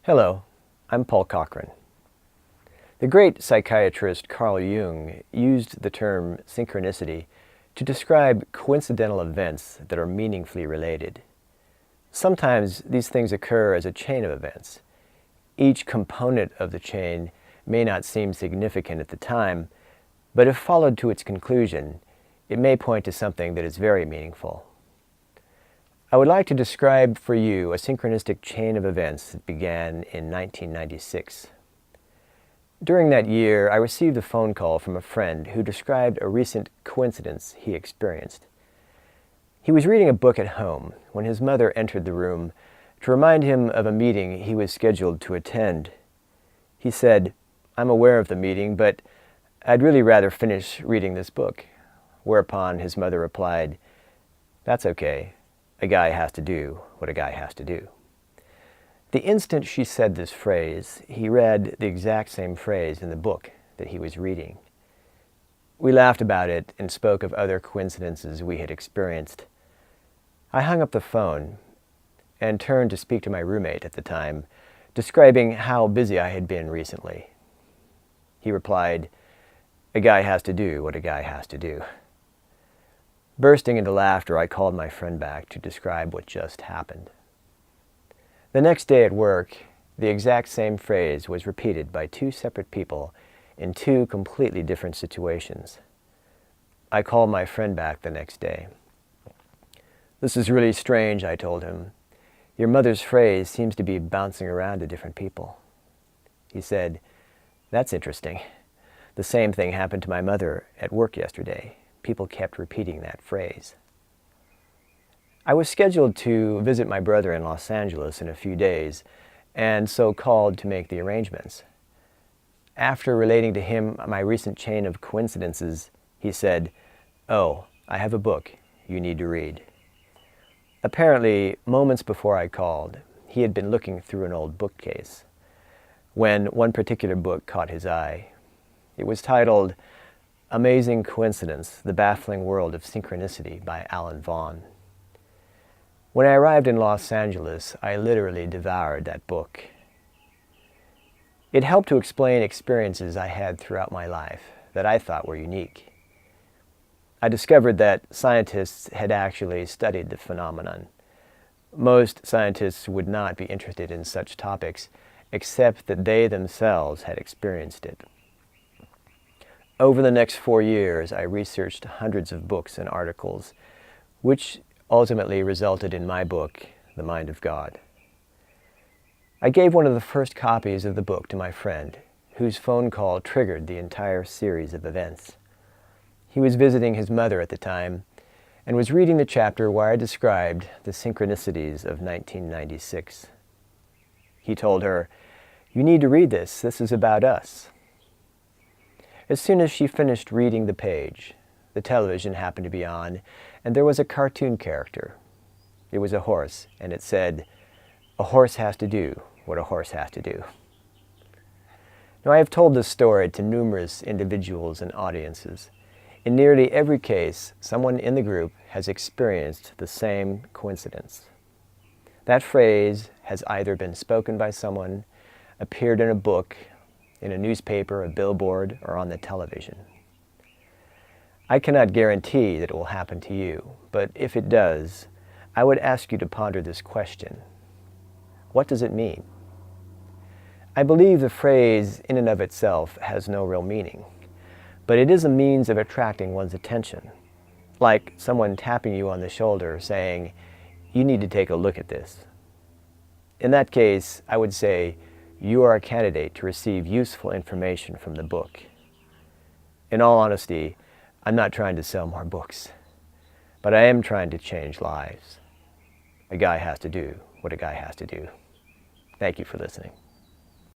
Hello, I'm Paul Cochrane. The great psychiatrist Carl Jung used the term synchronicity to describe coincidental events that are meaningfully related. Sometimes these things occur as a chain of events. Each component of the chain may not seem significant at the time, but if followed to its conclusion, it may point to something that is very meaningful. I would like to describe for you a synchronistic chain of events that began in 1996. During that year, I received a phone call from a friend who described a recent coincidence he experienced. He was reading a book at home when his mother entered the room to remind him of a meeting he was scheduled to attend. He said, "I'm aware of the meeting, but I'd really rather finish reading this book." Whereupon his mother replied, "That's okay. A guy has to do what a guy has to do." The instant she said this phrase, he read the exact same phrase in the book that he was reading. We laughed about it and spoke of other coincidences we had experienced. I hung up the phone and turned to speak to my roommate at the time, describing how busy I had been recently. He replied, "A guy has to do what a guy has to do." Bursting into laughter, I called my friend back to describe what just happened. The next day at work, the exact same phrase was repeated by two separate people in two completely different situations. I called my friend back the next day. "This is really strange," I told him. "Your mother's phrase seems to be bouncing around to different people." He said, "That's interesting. The same thing happened to my mother at work yesterday. People kept repeating that phrase." I was scheduled to visit my brother in Los Angeles in a few days, and so called to make the arrangements. After relating to him my recent chain of coincidences, he said, "Oh, I have a book you need to read." Apparently, moments before I called, he had been looking through an old bookcase when one particular book caught his eye. It was titled Amazing Coincidence, The Baffling World of Synchronicity by Alan Vaughan. When I arrived in Los Angeles, I literally devoured that book. It helped to explain experiences I had throughout my life that I thought were unique. I discovered that scientists had actually studied the phenomenon. Most scientists would not be interested in such topics, except that they themselves had experienced it. Over the next 4 years, I researched hundreds of books and articles, which ultimately resulted in my book, The Mind of God. I gave one of the first copies of the book to my friend, whose phone call triggered the entire series of events. He was visiting his mother at the time and was reading the chapter where I described the synchronicities of 1996. He told her, "You need to read this. This is about us." As soon as she finished reading the page, the television happened to be on, and there was a cartoon character. It was a horse, and it said, "A horse has to do what a horse has to do." Now, I have told this story to numerous individuals and audiences. In nearly every case, someone in the group has experienced the same coincidence. That phrase has either been spoken by someone, appeared in a book, in a newspaper, a billboard, or on the television. I cannot guarantee that it will happen to you, but if it does, I would ask you to ponder this question. What does it mean? I believe the phrase in and of itself has no real meaning, but it is a means of attracting one's attention, like someone tapping you on the shoulder saying, "You need to take a look at this." In that case, I would say, you are a candidate to receive useful information from the book. In all honesty, I'm not trying to sell more books, but I am trying to change lives. A guy has to do what a guy has to do. Thank you for listening.